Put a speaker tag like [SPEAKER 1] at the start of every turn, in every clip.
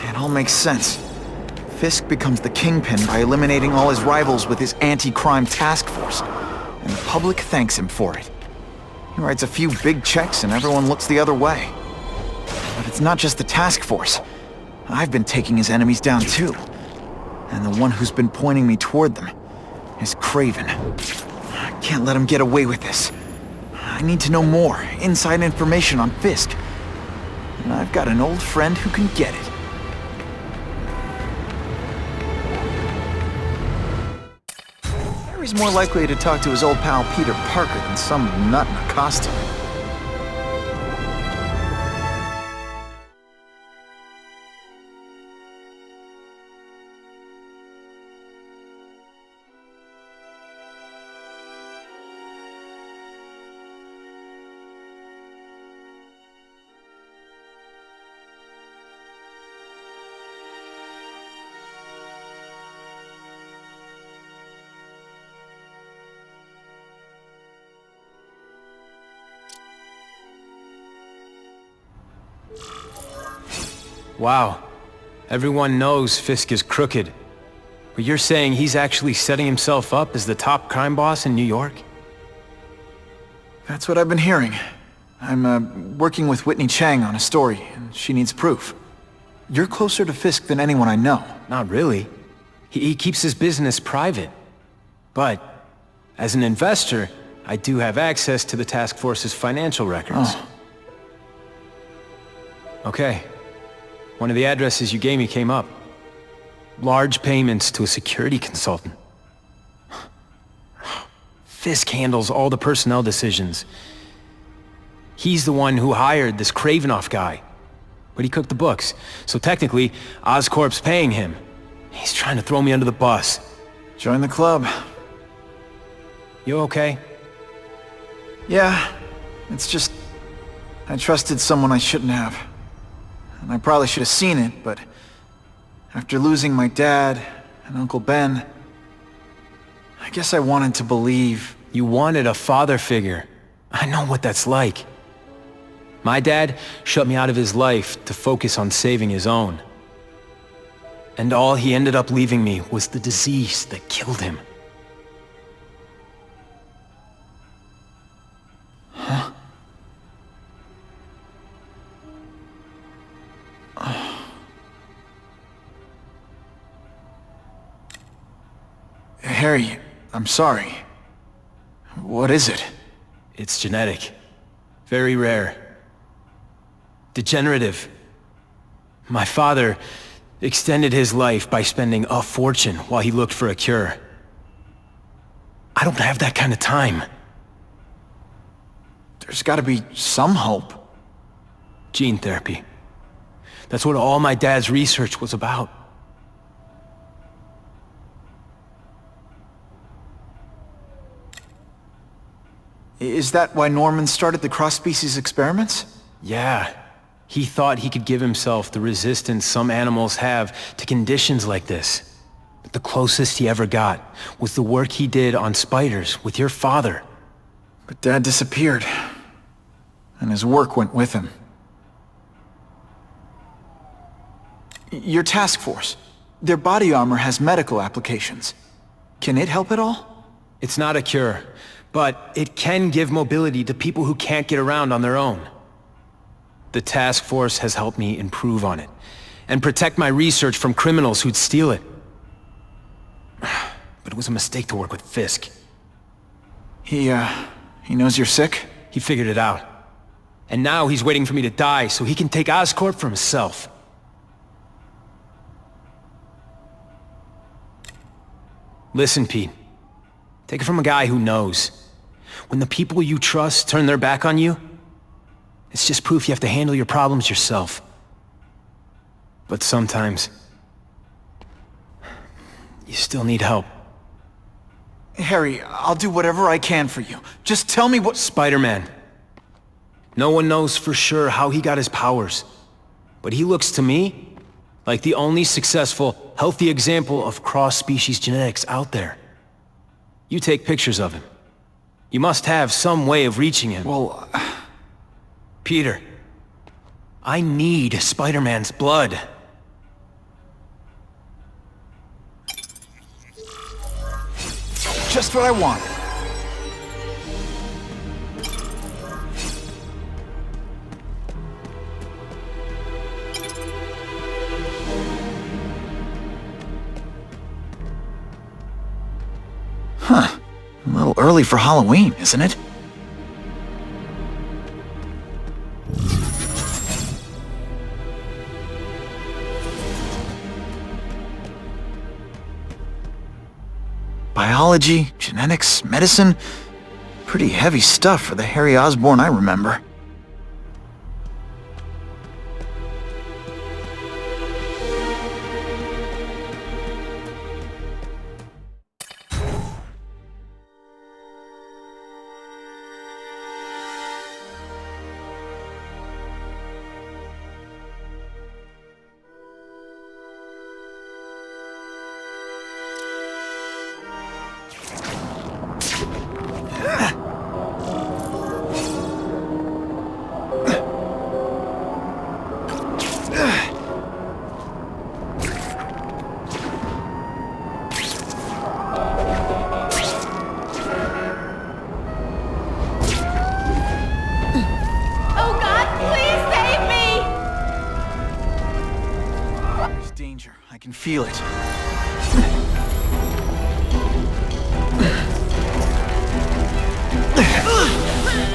[SPEAKER 1] It all makes sense. Fisk becomes the Kingpin by eliminating all his rivals with his anti-crime task force, and the public thanks him for it. He writes a few big checks and everyone looks the other way. But it's not just the task force. I've been taking his enemies down too. And the one who's been pointing me toward them is Kraven. I can't let him get away with this. I need to know more, inside information on Fisk. And I've got an old friend who can get it. Harry's more likely to talk to his old pal Peter Parker than some nut in a costume.
[SPEAKER 2] Wow. Everyone knows Fisk is crooked. But you're saying he's actually setting himself up as the top crime boss in New York?
[SPEAKER 1] That's what I've been hearing. I'm working with Whitney Chang on a story, and she needs proof. You're closer to Fisk than anyone I know.
[SPEAKER 2] Not really. He keeps his business private. But, as an investor, I do have access to the task force's financial records.
[SPEAKER 1] Oh.
[SPEAKER 2] Okay. One of the addresses you gave me came up. Large payments to a security consultant. Fisk handles all the personnel decisions. He's the one who hired this Kraven guy. But he cooked the books, so technically, Oscorp's paying him. He's trying to throw me under the bus.
[SPEAKER 1] Join the club.
[SPEAKER 2] You okay?
[SPEAKER 1] Yeah, it's just... I trusted someone I shouldn't have. And I probably should have seen it, but... after losing my dad and Uncle Ben... I guess I wanted to believe...
[SPEAKER 2] You wanted a father figure. I know what that's like. My dad shut me out of his life to focus on saving his own. And all he ended up leaving me was the disease that killed him.
[SPEAKER 1] Huh? Harry, I'm sorry. What is it?
[SPEAKER 2] It's genetic. Very rare. Degenerative. My father extended his life by spending a fortune while he looked for a cure. I don't have that kind of time.
[SPEAKER 1] There's gotta be some hope.
[SPEAKER 2] Gene therapy. That's what all my dad's research was about.
[SPEAKER 1] Is that why Norman started the cross-species experiments?
[SPEAKER 2] Yeah. He thought he could give himself the resistance some animals have to conditions like this. But the closest he ever got was the work he did on spiders with your father.
[SPEAKER 1] But Dad disappeared. And his work went with him. Your task force. Their body armor has medical applications. Can it help at all?
[SPEAKER 2] It's not a cure, but it can give mobility to people who can't get around on their own. The task force has helped me improve on it, and protect my research from criminals who'd steal it. But it was a mistake to work with Fisk.
[SPEAKER 1] He knows you're sick?
[SPEAKER 2] He figured it out. And now he's waiting for me to die so he can take Oscorp for himself. Listen, Pete. Take it from a guy who knows. When the people you trust turn their back on you, it's just proof you have to handle your problems yourself. But sometimes, you still need help.
[SPEAKER 1] Harry, I'll do whatever I can for you. Just tell me what—
[SPEAKER 2] Spider-Man. No one knows for sure how he got his powers. But he looks to me like the only successful, healthy example of cross-species genetics out there. You take pictures of him. You must have some way of reaching him.
[SPEAKER 1] Well...
[SPEAKER 2] Peter, I need Spider-Man's blood.
[SPEAKER 1] Just what I want. Huh. A little early for Halloween, isn't it? Biology, genetics, medicine. Pretty heavy stuff for the Harry Osborn I remember. I can feel it.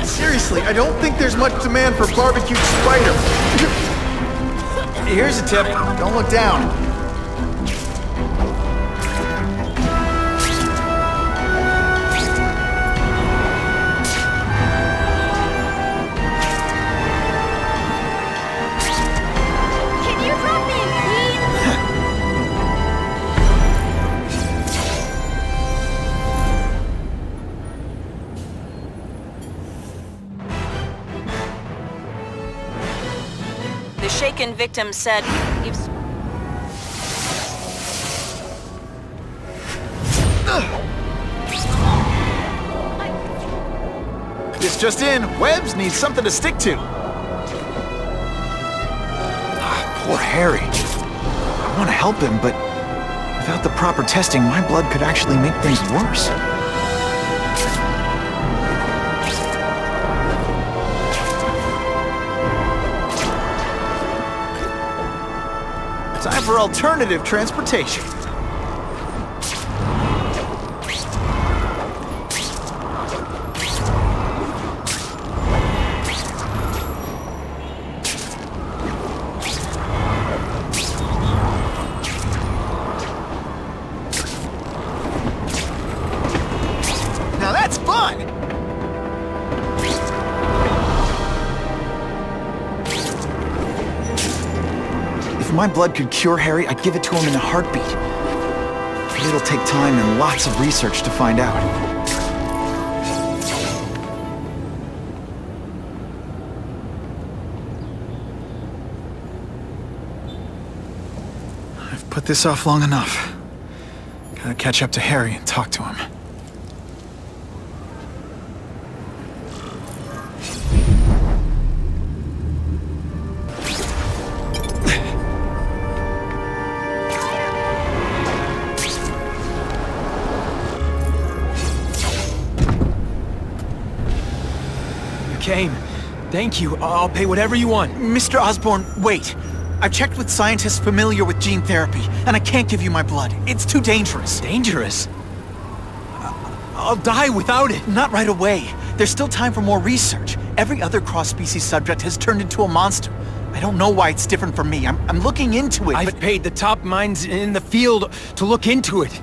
[SPEAKER 1] Seriously, I don't think there's much demand for barbecued spider. Here's a tip. Don't look down.
[SPEAKER 3] The shaken victim said,
[SPEAKER 1] This just in. Webbs needs something to stick to. Poor Harry. I want to help him, but without the proper testing, my blood could actually make things worse. Time for alternative transportation. Now that's fun! If my blood could cure Harry, I'd give it to him in a heartbeat. But it'll take time and lots of research to find out. I've put this off long enough. Gotta catch up to Harry and talk to him.
[SPEAKER 2] Came. Thank you. I'll pay whatever you want.
[SPEAKER 1] Mr. Osborn, wait. I've checked with scientists familiar with gene therapy, and I can't give you my blood. It's too dangerous.
[SPEAKER 2] Dangerous? I'll die without it.
[SPEAKER 1] Not right away. There's still time for more research. Every other cross-species subject has turned into a monster. I don't know why it's different from me. I'm looking into it,
[SPEAKER 2] I've paid the top minds in the field to look into it.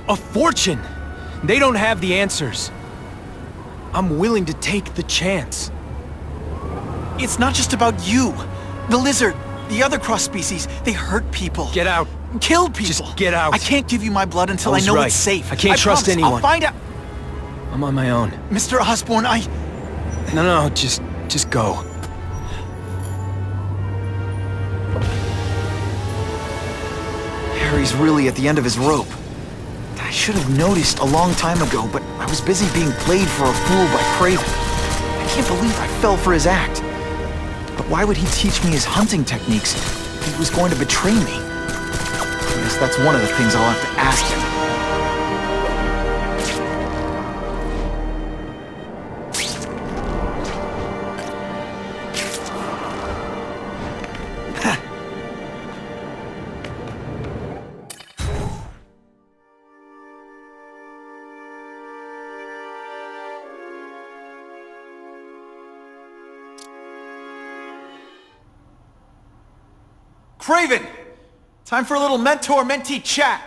[SPEAKER 2] A fortune. They don't have the answers. I'm willing to take the chance.
[SPEAKER 1] It's not just about you. The lizard, the other cross-species, they hurt people.
[SPEAKER 2] Get out.
[SPEAKER 1] Kill people.
[SPEAKER 2] Just get out.
[SPEAKER 1] I can't give you my blood until I know
[SPEAKER 2] right.
[SPEAKER 1] it's safe.
[SPEAKER 2] I can't trust
[SPEAKER 1] promise.
[SPEAKER 2] anyone.
[SPEAKER 1] I'll find out.
[SPEAKER 2] I'm on my own.
[SPEAKER 1] Mr. Osborn,
[SPEAKER 2] No, just go.
[SPEAKER 1] Harry's really at the end of his rope. I should have noticed a long time ago, but I was busy being played for a fool by Kraven. I can't believe I fell for his act. But why would he teach me his hunting techniques if he was going to betray me? I guess that's one of the things I'll have to ask him.
[SPEAKER 4] Kraven! Time for a little mentor-mentee chat.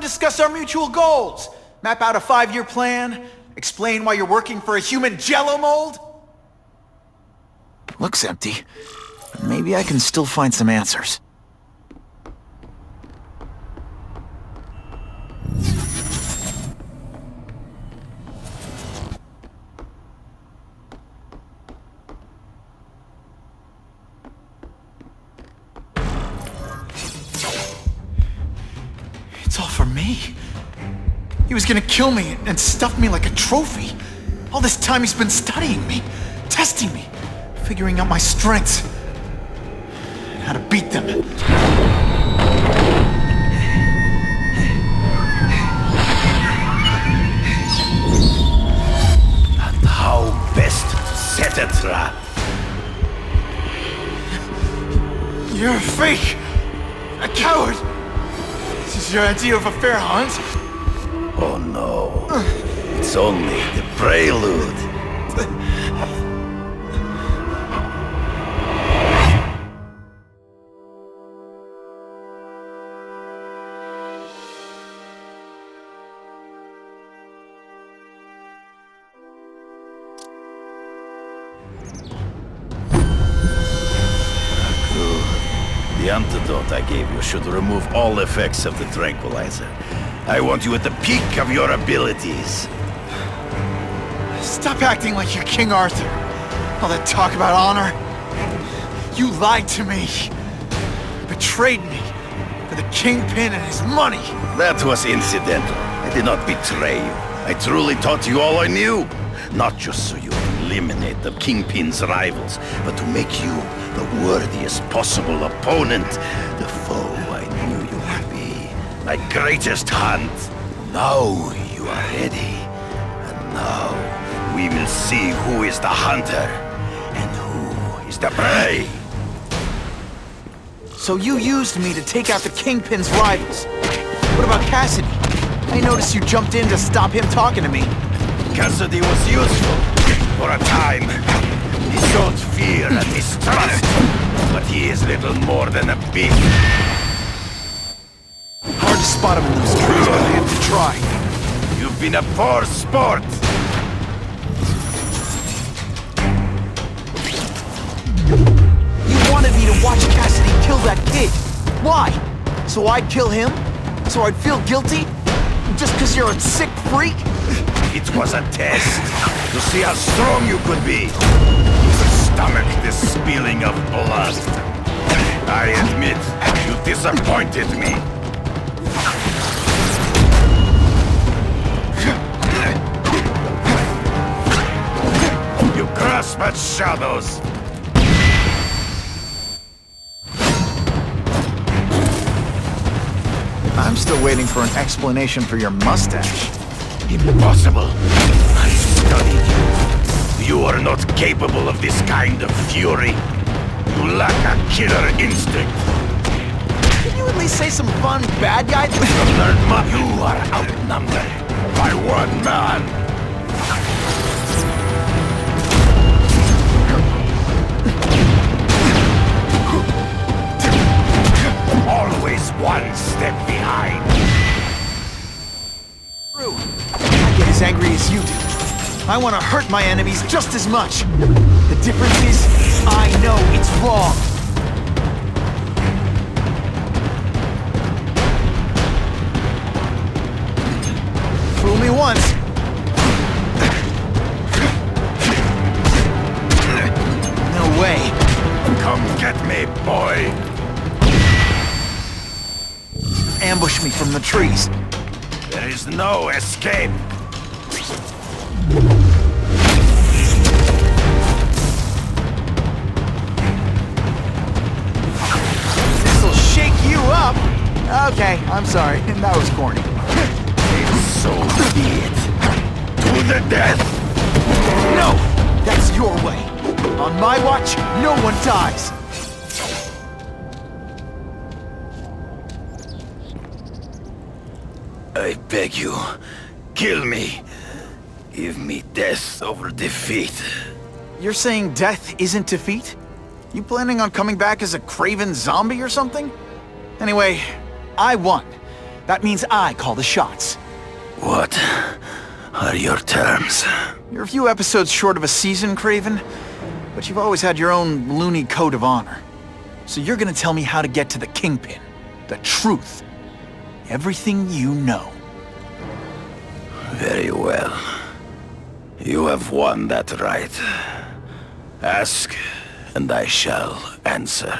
[SPEAKER 4] Discuss our mutual goals. Map out a 5-year plan. Explain why you're working for a human jello mold.
[SPEAKER 1] Looks empty. But maybe I can still find some answers.
[SPEAKER 4] For me? He was gonna kill me and stuff me like a trophy. All this time he's been studying me, testing me, figuring out my strengths, and how to beat them.
[SPEAKER 5] And how best to set a trap.
[SPEAKER 4] You're a fake! A coward! This is your idea of a fair hunt?
[SPEAKER 5] Oh no. It's only the prelude. The antidote I gave you should remove all effects of the tranquilizer. I want you at the peak of your abilities.
[SPEAKER 4] Stop acting like you're King Arthur. All that talk about honor. You lied to me. Betrayed me for the Kingpin and his money.
[SPEAKER 5] That was incidental. I did not betray you. I truly taught you all I knew. Not just so you eliminate the Kingpin's rivals, but to make you the worthiest possible opponent. The foe I knew you would be. My greatest hunt. Now you are ready. And now we will see who is the hunter and who is the prey.
[SPEAKER 1] So you used me to take out the Kingpin's rivals. What about Cassidy? I noticed you jumped in to stop him talking to me.
[SPEAKER 5] Cassidy was useful for a time. He showed fear and mistrust, but he is little more than a beast.
[SPEAKER 1] Hard to spot him in those trees, but I have to try.
[SPEAKER 5] You've been a poor sport.
[SPEAKER 1] You wanted me to watch Cassidy kill that kid. Why? So I'd kill him? So I'd feel guilty? Just because you're a sick freak?
[SPEAKER 5] It was a test to see how strong you could be. To stomach the spilling of blood. I admit, you disappointed me. You grasp at shadows.
[SPEAKER 1] I'm still waiting for an explanation for your mustache.
[SPEAKER 5] Impossible. I studied you. You are not capable of this kind of fury. You lack a killer instinct.
[SPEAKER 1] Can you at least say some fun bad guy things?
[SPEAKER 5] You are outnumbered by one man. Always one step behind.
[SPEAKER 1] True. I get as angry as you do. I want to hurt my enemies just as much. The difference is, I know it's wrong. Fool me once. No way.
[SPEAKER 5] Come get me, boy.
[SPEAKER 1] Ambush me from the trees.
[SPEAKER 5] There is no escape.
[SPEAKER 1] Okay, I'm sorry. That was corny.
[SPEAKER 5] So be it. To the death!
[SPEAKER 1] No! That's your way. On my watch, no one dies.
[SPEAKER 5] I beg you, kill me. Give me death over defeat.
[SPEAKER 1] You're saying death isn't defeat? You planning on coming back as a Kraven zombie or something? Anyway, I won. That means I call the shots.
[SPEAKER 5] What are your terms?
[SPEAKER 1] You're a few episodes short of a season, Kraven, but you've always had your own loony code of honor. So you're gonna tell me how to get to the Kingpin. The truth. Everything you know.
[SPEAKER 5] Very well. You have won that right. Ask, and I shall answer.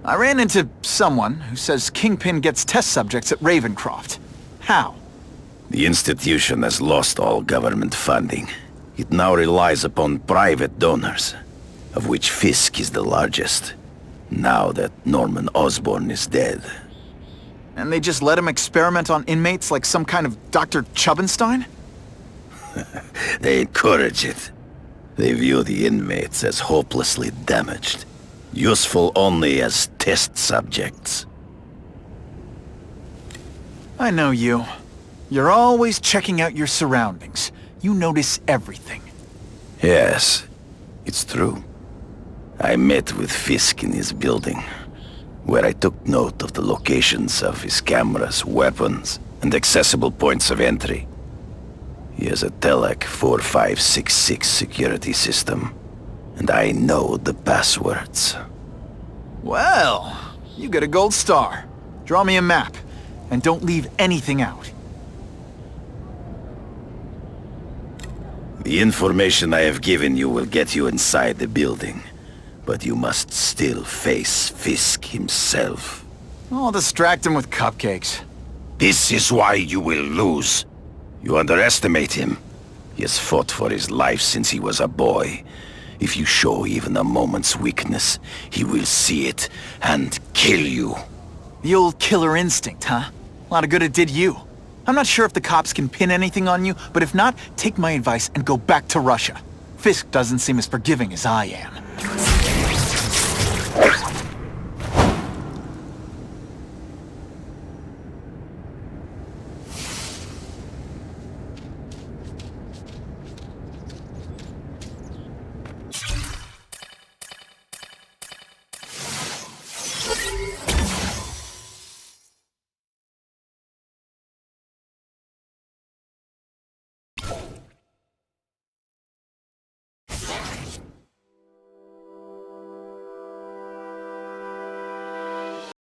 [SPEAKER 1] I ran into someone who says Kingpin gets test subjects at Ravencroft. How?
[SPEAKER 5] The institution has lost all government funding. It now relies upon private donors, of which Fisk is the largest, now that Norman Osborn is dead.
[SPEAKER 1] And they just let him experiment on inmates like some kind of Dr. Chubbenstein?
[SPEAKER 5] They encourage it. They view the inmates as hopelessly damaged, useful only as test subjects.
[SPEAKER 1] I know you. You're always checking out your surroundings. You notice everything.
[SPEAKER 5] Yes, it's true. I met with Fisk in his building, where I took note of the locations of his cameras, weapons, and accessible points of entry. He has a Telec 4566 security system, and I know the passwords.
[SPEAKER 1] Well, you get a gold star. Draw me a map, and don't leave anything out.
[SPEAKER 5] The information I have given you will get you inside the building, but you must still face Fisk himself.
[SPEAKER 1] I'll distract him with cupcakes.
[SPEAKER 5] This is why you will lose. You underestimate him. He has fought for his life since he was a boy. If you show even a moment's weakness, he will see it and kill you.
[SPEAKER 1] The old killer instinct, huh? A lot of good it did you. I'm not sure if the cops can pin anything on you, but if not, take my advice and go back to Russia. Fisk doesn't seem as forgiving as I am.